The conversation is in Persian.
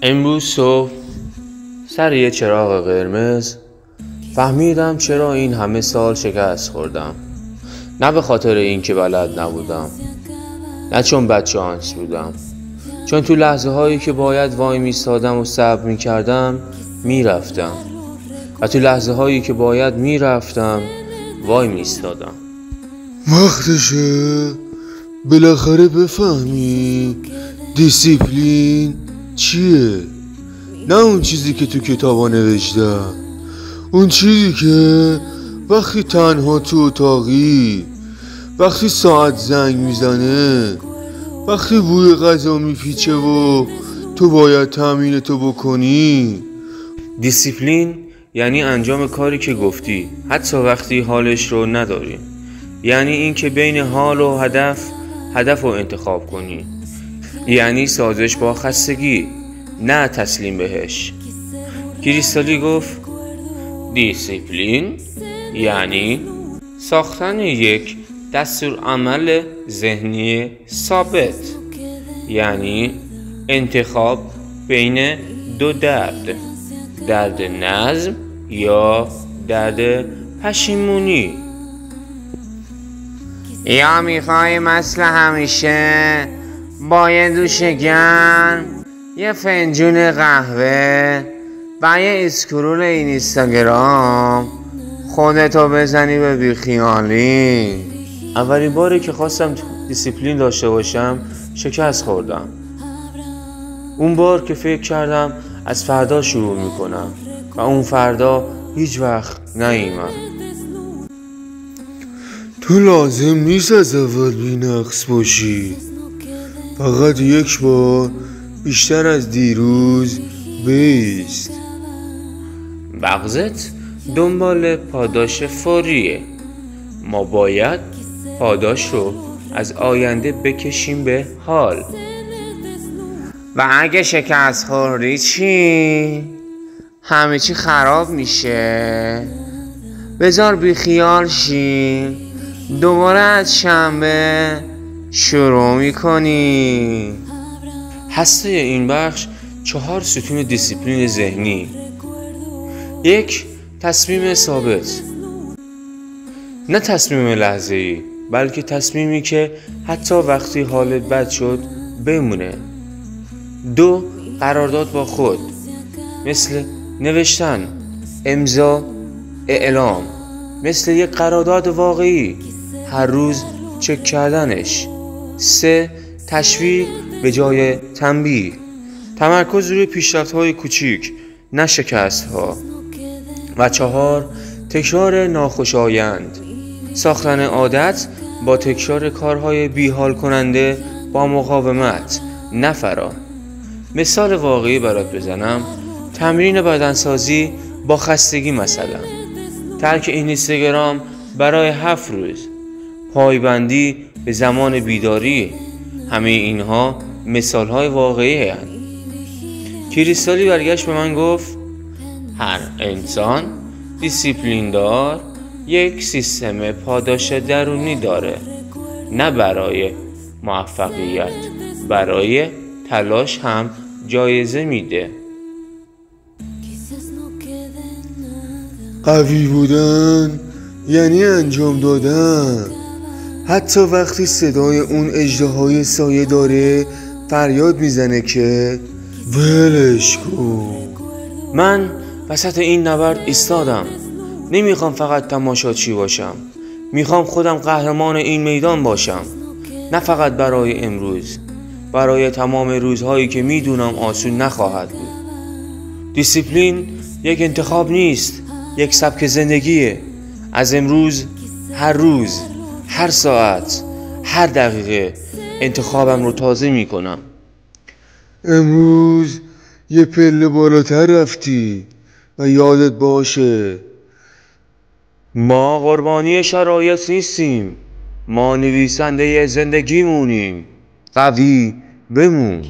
امروز صبح سر یه چراغ قرمز فهمیدم چرا این همه سال شکست خوردم. نه به خاطر این که بلد نبودم، نه چون بدشانس بودم، چون تو لحظه هایی که باید وای میستادم و صبر میکردم میرفتم و تو لحظه هایی که باید میرفتم وای میستادم. وقتشه بالاخره بفهمی دیسیپلین چیه. نه اون چیزی که تو کتابا نوشتم، اون چیزی که وقتی تنها تو اتاقی، وقتی ساعت زنگ میزنه، وقتی بوی غذا میپیچه و تو باید تمرین تو بکنی. دیسیپلین یعنی انجام کاری که گفتی حتی وقتی حالش رو نداری. یعنی این که بین حال و هدف رو انتخاب کنی. یعنی سازش با خستگی، نه تسلیم بهش. کریستالی گفت دیسیپلین یعنی ساختن یک دستورالعمل ذهنی ثابت، یعنی انتخاب بین دو درد نظم یا درد پشیمونی. یا میخوای مثل همیشه با یه دوش گرم، یه فنجون قهوه و یه اسکرول اینستاگرام خودتو بزنی به بیخیالی؟ اولین باری که خواستم دیسیپلین داشته باشم شکست خوردم. اون بار که فکر کردم از فردا شروع میکنم و اون فردا هیچ وقت نیامد. تو لازم نیست از اول بی‌نقص باشی، فقط یک بار بیشتر از دیروز بیست. مغزت دنبال پاداش فوریه. ما باید پاداش رو از آینده بکشیم به حال. و اگه شکست خوردی چی؟ همه چی خراب میشه. بذار بیخیال شی، دوباره از شنبه شروع میکنی. هسته این بخش 4 ستون دیسیپلین ذهنی. 1. تصمیم ثابت، نه تصمیم لحظه‌ای، بلکه تصمیمی که حتی وقتی حالت بد شد بمونه. 2. قرارداد با خود، مثل نوشتن، امضا، اعلام، مثل یک قرارداد واقعی، هر روز چک کردنش. 3. تشویق به جای تنبیه، تمرکز روی پیشرفت‌های کوچیک نه شکست‌ها. و 4. تکرار ناخوشایند، ساختن عادت با تکرار کارهای بیحال کننده با مقاومت نه فرار. مثال واقعی برات بزنم، تمرین بدنسازی با خستگی، مثلا ترک اینستاگرام برای 7 روز، پایبندی به زمان بیداری. همه اینها مثالهای واقعی هستند. کریستالی برگشت به من گفت هر انسان دیسیپلین دار یک سیستم پاداش درونی داره، نه برای موفقیت، برای تلاش هم جایزه میده. قوی بودن یعنی انجام دادن، حتی وقتی صدای اون اژدهای سایه داره فریاد میزنه که ولش کن. من وسط این نبرد ایستادم. نمیخوام فقط تماشاچی باشم، میخوام خودم قهرمان این میدان باشم. نه فقط برای امروز، برای تمام روزهایی که میدونم آسون نخواهد بود. دیسیپلین یک انتخاب نیست، یک سبک زندگیه. از امروز، هر روز، هر ساعت، هر دقیقه انتخابم رو تازه میکنم. امروز یه پله بالاتر رفتی و یادت باشه ما قربانی شرایط نیستیم، ما نویسنده زندگیمونیم. قوی بمون.